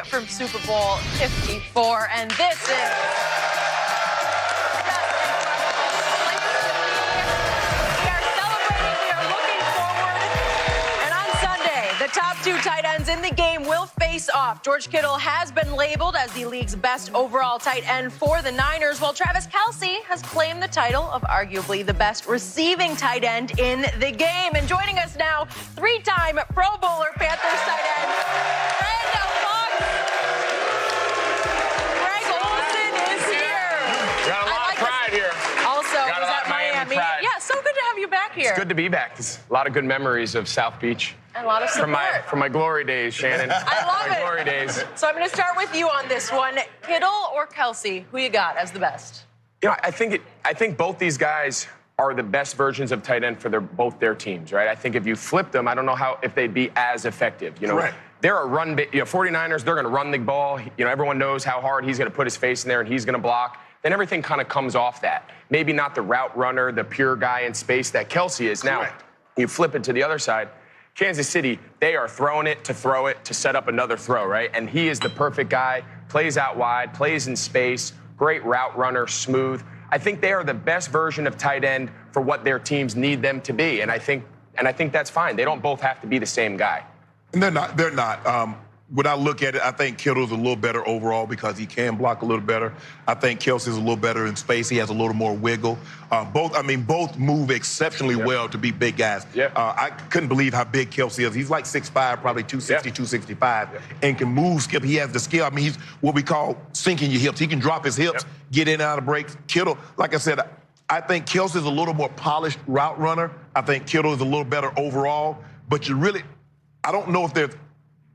from Super Bowl 54, and this is... Top two tight ends in the game will face off. George Kittle has been labeled as the league's best overall tight end for the Niners, while Travis Kelce has claimed the title of arguably the best receiving tight end in the game. And joining us now, three-time Pro Bowler Panthers tight end, Greg Olsen is here. Got a lot of pride here. Also, was at Miami. Yeah, so good to have you back here. It's good to be back. There's a lot of good memories of South Beach. And a lot of support. From my glory days, Shannon. I love it. My glory days. So I'm going to start with you on this one. Kittle or Kelce, who you got as the best? You know, I think both these guys are the best versions of tight end for both their teams, right? I think if you flip them, I don't know if they'd be as effective. You know, Correct. They're a run. 49ers, they're going to run the ball. You know, everyone knows how hard he's going to put his face in there and he's going to block. Then everything kind of comes off that. Maybe not the route runner, the pure guy in space that Kelce is. Correct. Now, you flip it to the other side. Kansas City, they are throwing it to throw it to set up another throw, right? And he is the perfect guy, plays out wide, plays in space, great route runner, smooth. I think they are the best version of tight end for what their teams need them to be. And I think that's fine. They don't both have to be the same guy. And they're not. When I look at it, I think Kittle's a little better overall because he can block a little better. I think Kelce's a little better in space. He has a little more wiggle. Both move exceptionally well to be big guys. Yeah. I couldn't believe how big Kelce is. He's like 6'5", probably 260, 265, and can move, skip. He has the skill. I mean, he's what we call sinking your hips. He can drop his hips, get in and out of breaks. Kittle, like I said, I think Kelce's a little more polished route runner. I think Kittle is a little better overall. But I don't know if there's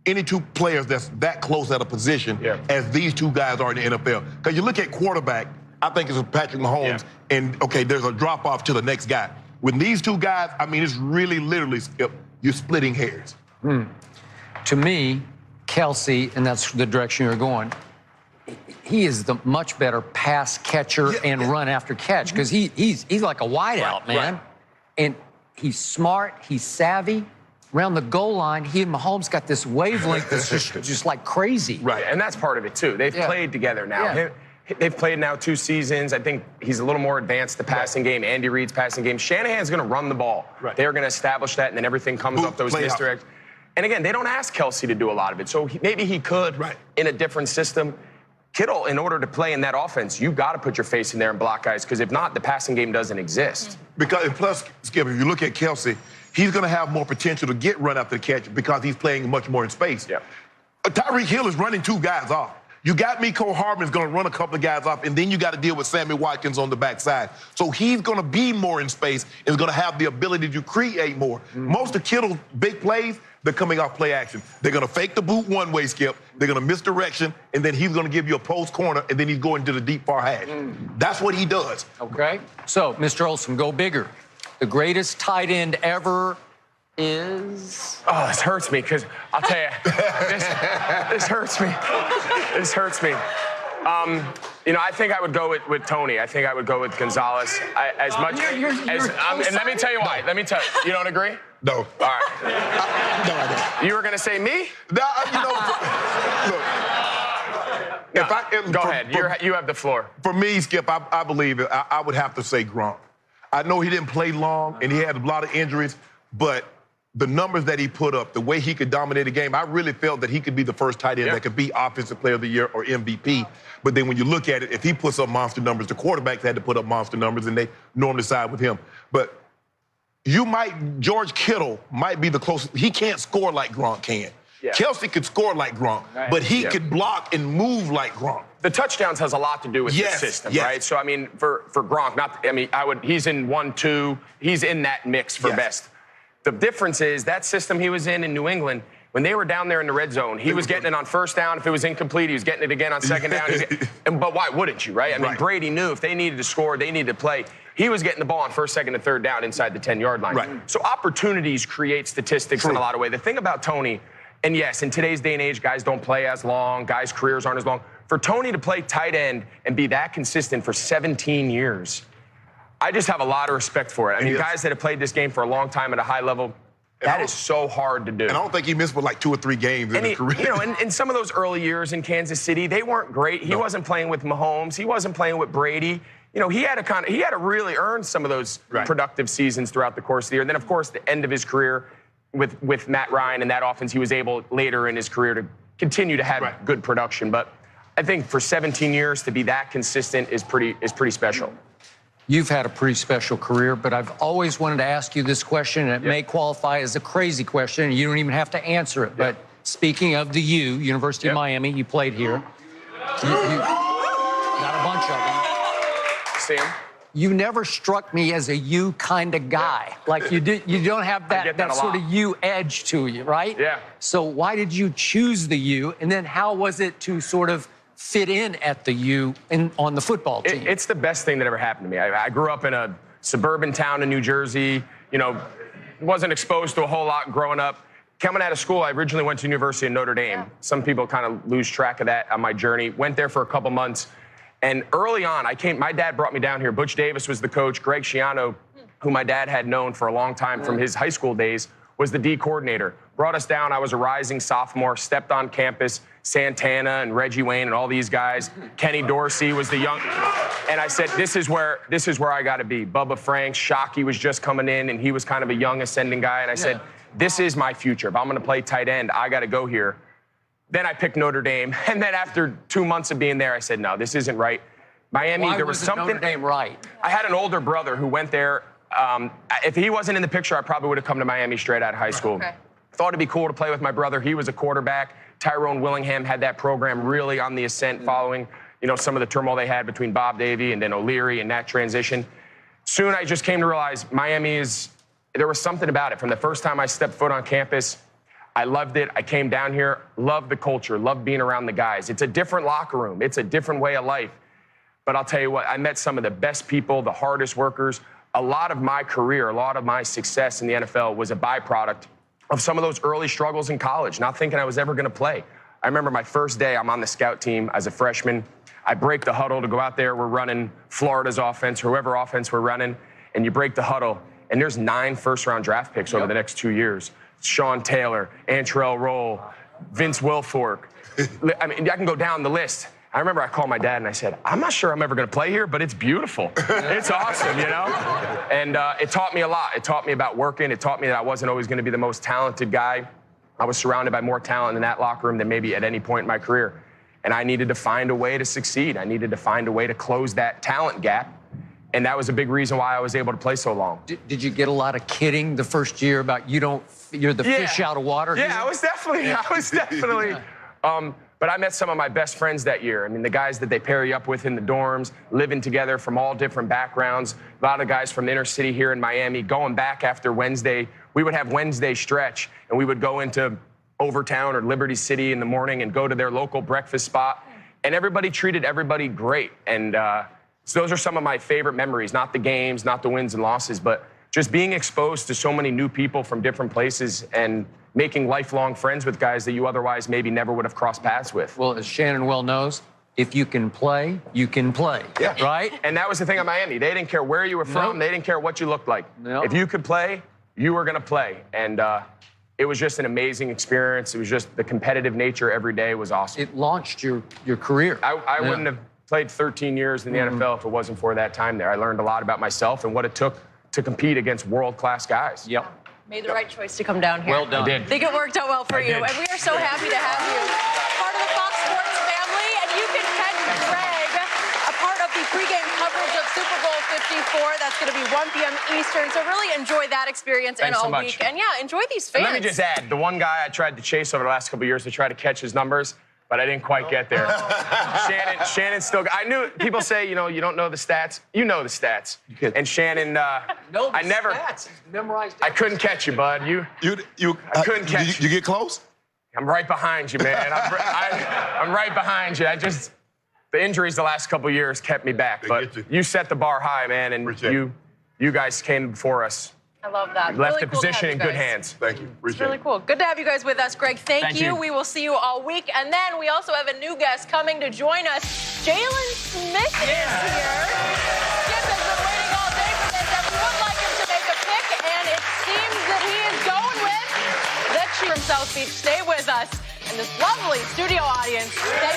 any two players that's that close at a position as these two guys are in the NFL. Because you look at quarterback, I think it's Patrick Mahomes, and, okay, there's a drop-off to the next guy. With these two guys, I mean, it's really literally, Skip, you're splitting hairs. To me, Kelce, and that's the direction you're going, he is the much better pass catcher and run after catch because he's like a wideout, man. And he's smart, he's savvy. Around the goal line, he and Mahomes got this wavelength that's just like crazy. Right, and that's part of it, too. They've played together now. They've played now 2 seasons. I think he's a little more advanced, the passing game, Andy Reid's passing game. Shanahan's going to run the ball. They're going to establish that, and then everything comes off those misdirects. And, again, they don't ask Kelce to do a lot of it, so maybe he could in a different system. Kittle, in order to play in that offense, you've got to put your face in there and block guys, because if not, the passing game doesn't exist. Because, plus, Skip, if you look at Kelce, he's going to have more potential to get run after the catch because he's playing much more in space. Tyreek Hill is running 2 guys off. You got Mecole Hardman's going to run a couple of guys off, and then you got to deal with Sammy Watkins on the backside. So he's going to be more in space and is going to have the ability to create more. Most of Kittle's big plays, they're coming off play action. They're going to fake the boot one way, Skip. They're going to misdirection, and then he's going to give you a post corner, and then he's going to the deep far hash. That's what he does. Okay. So, Mr. Olsen, go bigger. The greatest tight end ever is... Oh, this hurts me, because I'll tell you, this hurts me. This hurts me. You know, I think I would go with Tony. I think I would go with Gonzalez. And let me tell you why. Let me tell you. You don't agree? No. All right. No, I don't. You were going to say me? No, look. Go ahead. You have the floor. For me, Skip, I believe it. I would have to say Gronk. I know he didn't play long, and he had a lot of injuries, but the numbers that he put up, the way he could dominate a game, I really felt that he could be the first tight end that could be Offensive Player of the Year or MVP. But then when you look at it, if he puts up monster numbers, the quarterbacks had to put up monster numbers, and they normally side with him. But George Kittle might be the closest. He can't score like Gronk can. Kelce could score like Gronk, but he could block and move like Gronk. The touchdowns has a lot to do with the system, right? So, I mean, for Gronk, he's in 1-2. He's in that mix for best. The difference is that system he was in New England, when they were down there in the red zone, he was getting it on first down. If it was incomplete, he was getting it again on second down. But why wouldn't you, right? I mean, Brady knew if they needed to score, they needed to play. He was getting the ball on first, second, and third down inside the 10-yard line. So opportunities create statistics in a lot of ways. The thing about Tony, and yes, in today's day and age, guys don't play as long. Guys' careers aren't as long. For Tony to play tight end and be that consistent for 17 years, I just have a lot of respect for it. I mean, guys that have played this game for a long time at a high level, That is so hard to do. And I don't think he missed but like 2 or 3 games in his career. You know, in some of those early years in Kansas City, they weren't great. He wasn't playing with Mahomes. He wasn't playing with Brady. You know, he had to really earn some of those productive seasons throughout the course of the year. And then, of course, the end of his career with Matt Ryan and that offense, he was able later in his career to continue to have good production. But I think for 17 years to be that consistent is pretty special. You've had a pretty special career, but I've always wanted to ask you this question, and it may qualify as a crazy question, and you don't even have to answer it. But speaking of the University of Miami, you played here. You got a bunch of them. See him? You never struck me as a you kind of guy. Like you don't have that sort of you edge to you, right? Yeah. So why did you choose the U? And then how was it to sort of fit in at the U on the football team? It's the best thing that ever happened to me. I grew up in a suburban town in New Jersey. You know, wasn't exposed to a whole lot growing up. Coming out of school, I originally went to University of Notre Dame. Yeah. Some people kind of lose track of that on my journey. Went there for a couple months. And early on, my dad brought me down here. Butch Davis was the coach. Greg Schiano, who my dad had known for a long time from his high school days, was the D coordinator. Brought us down. I was a rising sophomore, stepped on campus. Santana and Reggie Wayne and all these guys. Kenny Dorsey was the young. And I said, this is where I got to be. Bubba Franks, Shockey was just coming in, and he was kind of a young ascending guy. And I said, this is my future. If I'm going to play tight end, I got to go here. Then I picked Notre Dame. And then after 2 months of being there, I said, no, this isn't right. Miami, Why there was something. Notre Dame right? I had an older brother who went there. If he wasn't in the picture, I probably would have come to Miami straight out of high school. Okay. Thought it'd be cool to play with my brother. He was a quarterback. Tyrone Willingham had that program really on the ascent following, you know, some of the turmoil they had between Bob Davie and then O'Leary and that transition. Soon I just came to realize there was something about it. From the first time I stepped foot on campus, I loved it. I came down here, loved the culture, loved being around the guys. It's a different locker room. It's a different way of life. But I'll tell you what, I met some of the best people, the hardest workers. A lot of my career, a lot of my success in the NFL was a byproduct of some of those early struggles in college, not thinking I was ever going to play. I remember my first day, I'm on the scout team as a freshman. I break the huddle to go out there. We're running Florida's offense, whoever offense we're running, and you break the huddle, and there's 9 first-round draft picks over the next 2 years. Sean Taylor, Antrell Roll, Vince Wilfork. I mean, I can go down the list. I remember I called my dad and I said, I'm not sure I'm ever going to play here, but it's beautiful. It's awesome, you know? And it taught me a lot. It taught me about working. It taught me that I wasn't always going to be the most talented guy. I was surrounded by more talent in that locker room than maybe at any point in my career. And I needed to find a way to succeed. I needed to find a way to close that talent gap. And that was a big reason why I was able to play so long. Did you get a lot of kidding the first year about you're the fish out of water? Yeah, I was definitely. But I met some of my best friends that year. I mean, the guys that they pair you up with in the dorms, living together from all different backgrounds. A lot of guys from the inner city here in Miami, going back after Wednesday. We would have Wednesday stretch, and we would go into Overtown or Liberty City in the morning and go to their local breakfast spot. And everybody treated everybody great. And so those are some of my favorite memories, not the games, not the wins and losses, but just being exposed to so many new people from different places and making lifelong friends with guys that you otherwise maybe never would have crossed paths with. Well, as Shannon well knows, if you can play, you can play. Yeah. Right? And that was the thing at Miami. They didn't care where you were from. They didn't care what you looked like. If you could play, you were going to play. And it was just an amazing experience. It was just the competitive nature every day was awesome. It launched your career. I wouldn't have played 13 years in the NFL if it wasn't for that time there. I learned a lot about myself and what it took to compete against world-class guys. Yep. Made the right choice to come down here. Well done. I did. I think it worked out well for you. And we are so happy to have you part of the Fox Sports family. And you can catch Greg a part of the pregame coverage of Super Bowl 54. That's going to be 1 p.m. Eastern. So really enjoy that experience and all week. And yeah, enjoy these fans. And let me just add, the one guy I tried to chase over the last couple of years to try to catch his numbers, but I didn't quite get there. Shannon still. I knew people say, you know, you don't know the stats. You know the stats. And Shannon, I never. Stats. Memorized. I couldn't catch you, bud. I couldn't catch you. You get close? I'm right behind you, man. I'm right behind you. The injuries the last couple of years kept me back, but you set the bar high, man, and you guys came before us. I love that. You left the position in good hands. Thank you. It's really cool. Good to have you guys with us, Greg. Thank you. We will see you all week. And then we also have a new guest coming to join us. Jalen Smith is here. Skip has been waiting all day for this, and we would like him to make a pick, and it seems seems that he is going with the chief from South Beach. Stay with us. And this lovely studio audience, they